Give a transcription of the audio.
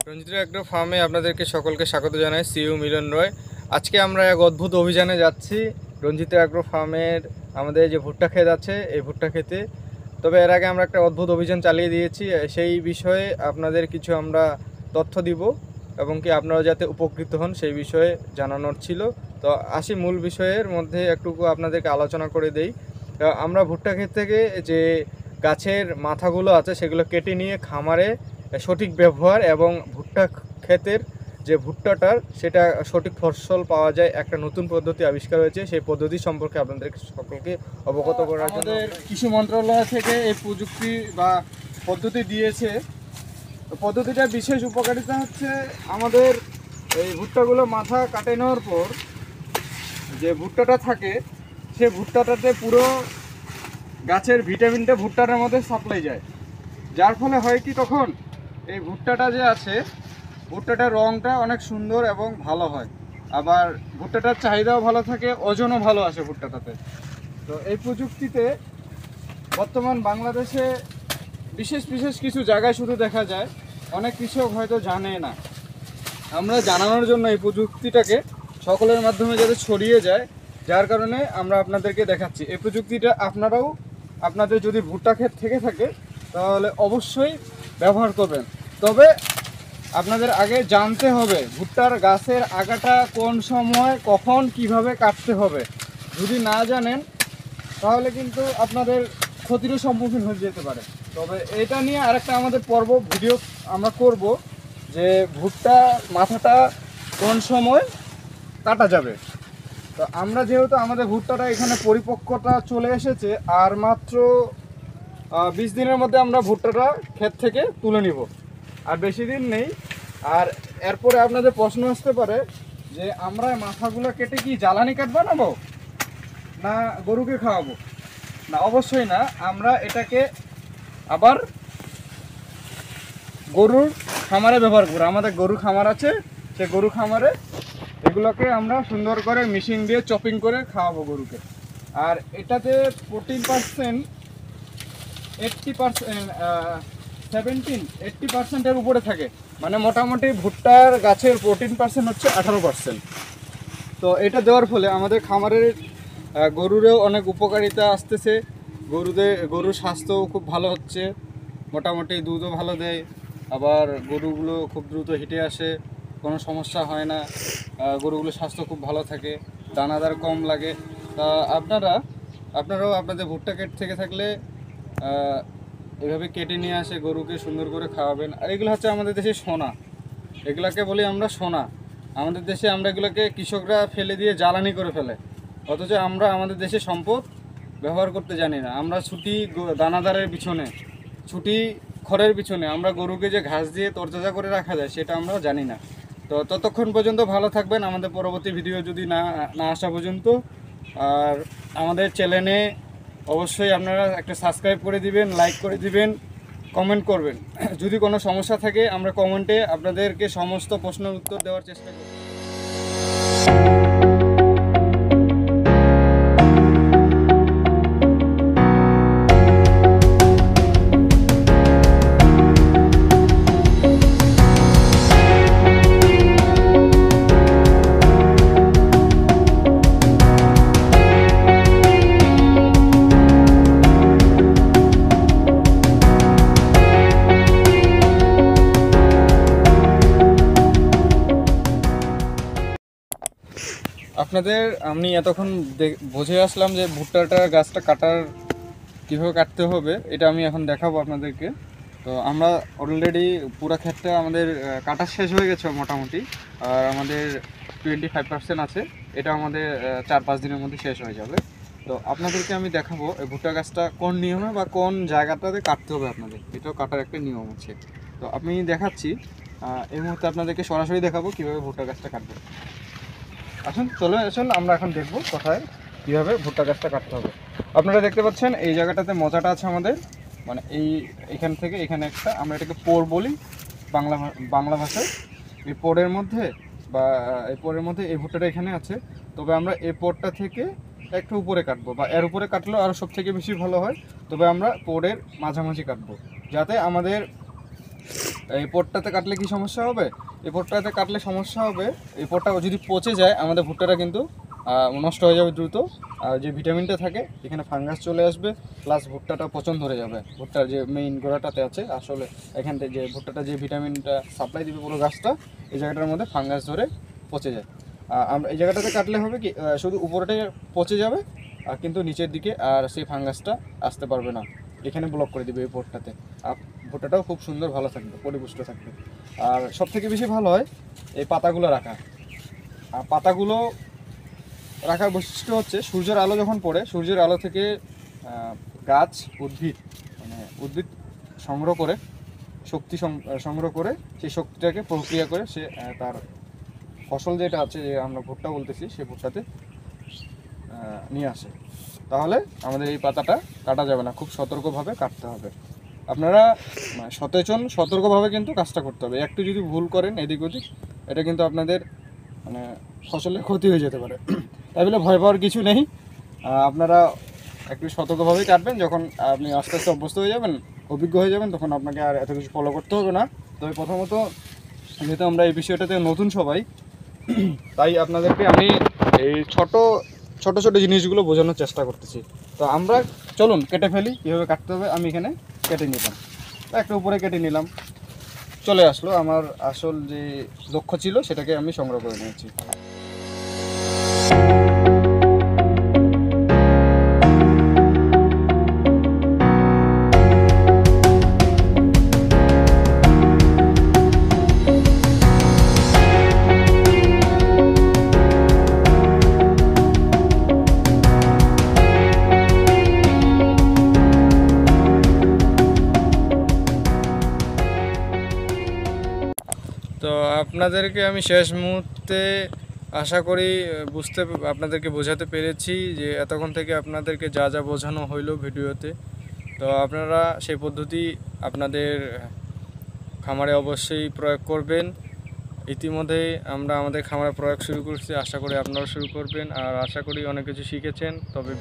রঞ্জিত agro ফার্মে আপনাদেরকে সকলকে স্বাগত জানাই। সিইও মিলন রয়। আজকে আমরা এক অদ্ভুত অভিযানে যাচ্ছি রঞ্জিত এগ্রো ফার্মের আমাদের যে ভুট্টা ক্ষেত আছে এই ভুট্টা ক্ষেতে। তবে এর আগে আমরা একটা অদ্ভুত অভিযান চালিয়ে দিয়েছি, সেই বিষয়ে আপনাদের কিছু আমরা তথ্য দিব এবং কি আপনারা যাতে উপকৃত হন সেই বিষয়ে জানানোর ছিল। তো আসি মূল বিষয়ের মধ্যে একটুকু আপনাদেরকে আলোচনা করে দেই। আমরা ভুট্টা ক্ষেত থেকে যে গাছের মাথাগুলো আছে সেগুলো কেটে নিয়ে খামারে সঠিক ব্যবহার এবং ভুট্টা ক্ষেতের যে ভুট্টাটার সেটা সঠিক ফসল পাওয়া যায় একটা নতুন পদ্ধতি আবিষ্কার হয়েছে। সেই পদ্ধতি সম্পর্কে আপনাদের সকলকে অবগত করার জন্য আমাদের কৃষি মন্ত্রণালয় থেকে এই প্রযুক্তি বা পদ্ধতি দিয়েছে। পদ্ধতিটার বিশেষ উপকারিতা হচ্ছে আমাদের এই ভুট্টাগুলো মাথা কাটে নেওয়ার পর যে ভুট্টাটা থাকে সে ভুট্টাটাতে পুরো গাছের ভিটামিনটা ভুট্টাটার মধ্যে সাপ্লাই যায়, যার ফলে হয় কি তখন এই ভুট্টাটা যে আছে ভুট্টাটার রঙটা অনেক সুন্দর এবং ভালো হয়, আবার ভুট্টাটার চাহিদাও ভালো থাকে, ওজনও ভালো আসে ভুট্টাটাতে। তো এই প্রযুক্তিতে বর্তমান বাংলাদেশে বিশেষ বিশেষ কিছু জায়গায় শুধু দেখা যায়, অনেক কৃষক হয়তো জানে না। আমরা জানানোর জন্য এই প্রযুক্তিটাকে সকলের মাধ্যমে যাতে ছড়িয়ে যায়, যার কারণে আমরা আপনাদেরকে দেখাচ্ছি। এই প্রযুক্তিটা আপনারাও আপনাদের যদি ভুট্টা ক্ষেত থেকে থাকে তাহলে অবশ্যই ব্যবহার করবেন। তবে আপনাদের আগে জানতে হবে ভুট্টার গাছের আগাটা কোন সময় কখন কিভাবে কাটতে হবে। যদি না জানেন তাহলে কিন্তু আপনাদের ক্ষতিরও সম্মুখীন হয়ে যেতে পারে। তবে এটা নিয়ে আরেকটা আমাদের ভিডিও আমরা করব যে ভুট্টা মাথাটা কোন সময় কাটা যাবে। তো আমরা যেহেতু আমাদের ভুট্টাটা এখানে পরিপক্কতা চলে এসেছে, আর মাত্র 20 দিনের মধ্যে আমরা ভুট্টাটা ক্ষেত থেকে তুলে নিব, আর বেশি দিন নেই। আর এরপরে আপনাদের প্রশ্ন আসতে পারে যে আমরা মাথাগুলো কেটে কি জ্বালানি কাঠ বানাবো না গরুকে খাওয়াবো? না, অবশ্যই না। আমরা এটাকে আবার গরুর খামারে ব্যবহার করবো। আমাদের গরু খামার আছে, সে গরু খামারে এগুলোকে আমরা সুন্দর করে মেশিন দিয়ে চপিং করে খাওয়াবো গরুকে। আর এটাতে প্রোটিন পার্সেন্ট 80% উপরে থাকে, মানে মোটামুটি ভুট্টার গাছের প্রোটিন পার্সেন্ট হচ্ছে 18%। তো এটা দেওয়ার ফলে আমাদের খামারের গরুরেও অনেক উপকারিতা আসতেছে। গরুর স্বাস্থ্যও খুব ভালো হচ্ছে, মোটামুটি দুধও ভালো দেয়, আবার গরুগুলো খুব দ্রুত হেঁটে আসে, কোনো সমস্যা হয় না, গরুগুলোর স্বাস্থ্য খুব ভালো থাকে, দানাদার কম লাগে। তা আপনারাও আপনাদের ভুট্টা ক্ষেত থেকে থাকলে এভাবে কেটে নিয়ে আসে গরুকে সুন্দর করে খাওয়াবেন। আর এগুলো হচ্ছে আমাদের দেশে সোনা, এগুলাকে বলি আমরা সোনা। আমাদের দেশে আমরা এগুলোকে কৃষকরা ফেলে দিয়ে জ্বালানি করে ফেলে, অথচ আমরা আমাদের দেশে সম্পদ ব্যবহার করতে জানি না। আমরা ছুটি দানাদারের পিছনে, ছুটি খড়ের পিছনে আমরা গরুকে যে ঘাস দিয়ে তরতাজা করে রাখা যায় সেটা আমরা জানি না। তো ততক্ষণ পর্যন্ত ভালো থাকবেন আমাদের পরবর্তী ভিডিও যদি না আসা পর্যন্ত। আর আমাদের চ্যানেলে অবশ্যই আপনারা একটা সাবস্ক্রাইব করে দিবেন, লাইক করে দিবেন, কমেন্ট করবেন। যদি কোনো সমস্যা থাকে আমরা কমেন্টে আপনাদেরকে সমস্ত প্রশ্নের উত্তর দেওয়ার চেষ্টা করব। আমি এতক্ষণ বুঝে আসলাম যে ভুট্টাটার গাছটা কীভাবে কাটতে হবে, এটা আমি এখন দেখাবো আপনাদেরকে। তো আমরা অলরেডি পুরো ক্ষেতটা আমাদের কাটা শেষ হয়ে গেছে মোটামুটি, আর আমাদের 25% আছে। এটা আমাদের 4-5 দিনের মধ্যে শেষ হয়ে যাবে। তো আপনাদেরকে আমি দেখাবো এই ভুট্টা গাছটা কোন নিয়মে বা কোন জায়গাটাতে কাটতে হবে আপনাদের, এটাও কাটার একটা নিয়ম আছে। তো আমি দেখাচ্ছি, এই মুহূর্তে আপনাদেরকে সরাসরি দেখাবো কীভাবে ভুট্টা গাছটা কাটবে। আসুন চলে আসুন, আমরা এখন দেখব কোথায় কীভাবে ভুট্টা গাছটা কাটতে হবে। আপনারা দেখতে পাচ্ছেন এই জায়গাটাতে মোচাটা আছে আমাদের, মানে এইখান থেকে এখানে একটা, আমরা এটাকে পোর বলি বাংলা ভাষায়। এই পোরের মধ্যে বা এই পোরের মধ্যে এই ভুট্টাটা এখানে আছে। তবে আমরা এই পোরটা থেকে একটু উপরে কাটবো, বা এর উপরে কাটলেও আরও সব থেকে বেশি ভালো হয়। তবে আমরা পোরের মাঝামাঝি কাটবো, যাতে আমাদের এই পোরটাতে কাটলে কি সমস্যা হবে, এই পোরটাতে কাটলে সমস্যা হবে, এই পোরটা যদি পচে যায় আমাদের ভুট্টাটা কিন্তু নষ্ট হয়ে যাবে দ্রুত। আর যে ভিটামিনটা থাকে এখানে ফাঙ্গাস চলে আসবে, প্লাস ভুট্টাটা পচন ধরে যাবে। ভুট্টার যে মেইন গোড়াটাতে আছে আসলে, এখান থেকে যে ভুট্টাটা যে ভিটামিনটা সাপ্লাই দিবে পুরো গাছটা, এই জায়গাটার মধ্যে ফাঙ্গাস ধরে পচে যায়। আমরা এই জায়গাটাতে কাটলে হবে কি, শুধু উপরটাই পচে যাবে, আর কিন্তু নিচের দিকে আর সেই ফাঙ্গাসটা আসতে পারবে না, এখানে ব্লক করে দিবে এই পোরটাতে। আর ভুট্টাটাও খুব সুন্দর ভালো থাকবে, পরিপুষ্ট থাকবে। আর সব থেকে বেশি ভালো হয় এই পাতাগুলো রাখা। আর পাতাগুলো রাখার বৈশিষ্ট্য হচ্ছে, সূর্যের আলো যখন পড়ে, সূর্যের আলো থেকে গাছ উদ্ভিদ সংগ্রহ করে, শক্তি সংগ্রহ করে, সেই শক্তিটাকে প্রক্রিয়া করে সে তার ফসল যেটা আছে, যে আমরা ভুট্টা বলতেছি, সে ভুট্টাতে নিয়ে আসে। তাহলে আমাদের এই পাতাটা কাটা যাবে না, খুব সতর্কভাবে কাটতে হবে। আপনারা সতর্কভাবে কিন্তু কাজটা করতে হবে। একটু যদি ভুল করেন এদিক ওদিক, এটা কিন্তু আপনাদের ফসলের ক্ষতি হয়ে যেতে পারে। তাই বলে ভয় পাওয়ার কিছু নেই, আপনারা একটু সতর্কভাবেই কাটবেন। যখন আপনি আস্তে আস্তে অভ্যস্ত হয়ে যাবেন, অভিজ্ঞ হয়ে যাবেন, তখন আপনাকে আর এত কিছু ফলো করতে হবে না। তবে প্রথমত যেহেতু আমরা এই বিষয়টাতে নতুন সবাই, তাই আপনাদেরকে আমি এই ছোট ছোট জিনিসগুলো বোঝানোর চেষ্টা করতেছি। তো আমরা চলুন কেটে ফেলি, কীভাবে কাটতে হবে। আমি এখানে কেটে নিলাম, একটা উপরে কেটে নিলাম, চলে আসলো। আমার আসল যে লক্ষ্য ছিল সেটাকে আমি সংগ্রহ করে নিয়েছি। তো আপনাদেরকে আমি শেষ মুহূর্তে আশা করি আপনাদেরকে বোঝাতে পেরেছি, যে এতক্ষণ থেকে আপনাদেরকে যা যা বোঝানো হইলো ভিডিওতে, তো আপনারা সেই পদ্ধতি আপনাদের খামারে অবশ্যই প্রয়োগ করবেন। ইতিমধ্যে আমরা আমাদের খামারে প্রয়োগ শুরু করছি, আশা করি আপনারাও শুরু করবেন। আর আশা করি অনেক কিছু শিখেছেন। তবে